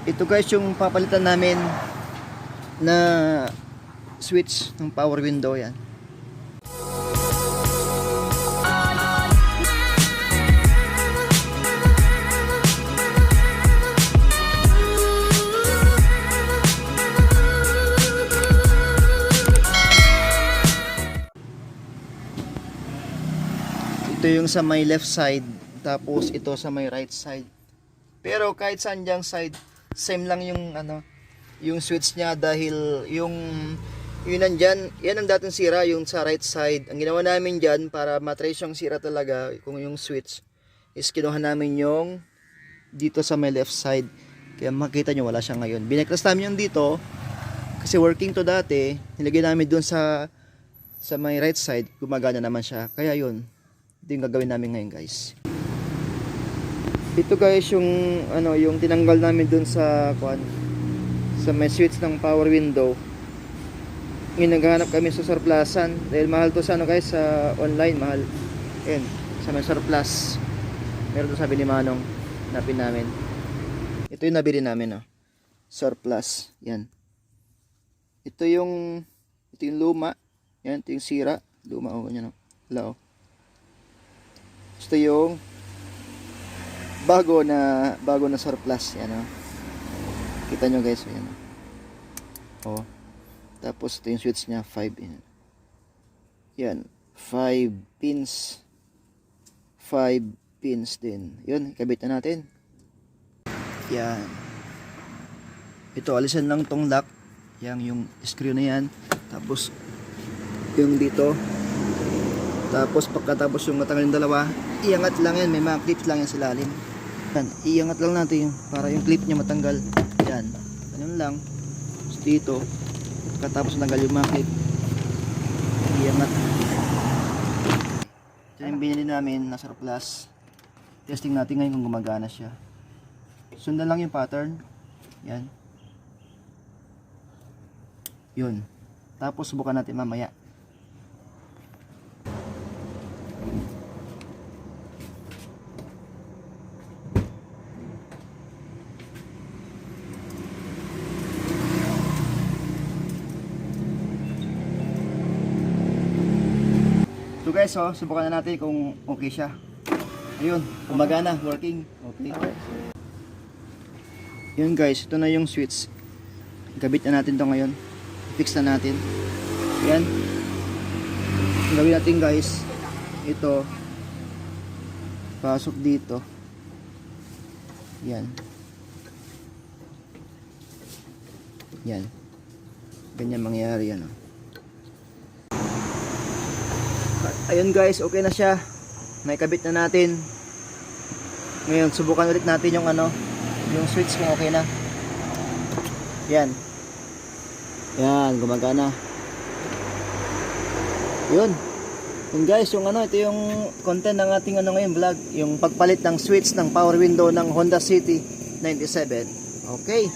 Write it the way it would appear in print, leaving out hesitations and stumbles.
Ito guys yung papalitan namin na switch ng power window yan. Ito yung sa may left side, tapos ito sa may right side. Pero kahit saan diyang side, same lang yung yung switch niya, dahil yung nandyan, yan ang dating sira, yung sa right side. Ang ginawa namin dyan para matrace yung sira talaga kung yung switch, is kinuha namin yung dito sa may left side. Kaya makita nyo wala siya ngayon. Bineklas namin yung dito kasi working to dati. Nilagay namin dun sa may right side, gumagana naman siya. Kaya yun, ito yung gagawin namin ngayon guys. Ito guys yung yung tinanggal namin dun sa may switch ng power window. Ngayon naghahanap kami sa surplusan dahil mahal to sa guys, sa online mahal. Ayan, sa may surplus. Meron to, sabi ni Manong, hanapin namin. Ito yung nabili namin, surplus. Yan. Ito yung luma. Yan, ito yung sira. Luma, ganyan, wala, Ito yung bago na surplus, yan, kita nyo guys, yan, tapos ito yung switch nya, 5 yan, 5 pins din, yun, ikabit na natin. Yan, ito, alisan lang tong lock, yung screw na yan, tapos yung dito, tapos pagkatapos yung matanggal yung dalawa, iangat lang yan, may mga clips lang yan sa ilalim. Yan, iangat lang natin para yung clip niya matanggal. Yan, ganun lang. Tapos dito, pagkatapos matanggal yung mga clip, iangat. Ito yung binili namin na surplus. Testing natin ngayon kung gumagana siya. Sundan lang yung pattern. Yan. Yun. Tapos subukan natin mamaya. So guys, subukan na natin kung okay siya. Ayun, gumagana, working. Okay. Yun guys, ito na yung switch. Gabit na natin to ngayon. Fix na natin. Yan. Ang gawin natin guys, ito, pasok dito. Yan. Yan. Ganyan mangyayari yan. Ayun guys, okay na siya. Naikabit na natin. Ngayon, subukan ulit natin yung yung switch kung okay na. Yan. Yan, gumagana. Yun. Yun guys, yung ito yung content ng ating ngayon vlog, yung pagpalit ng switch ng power window ng Honda City 97. Okay.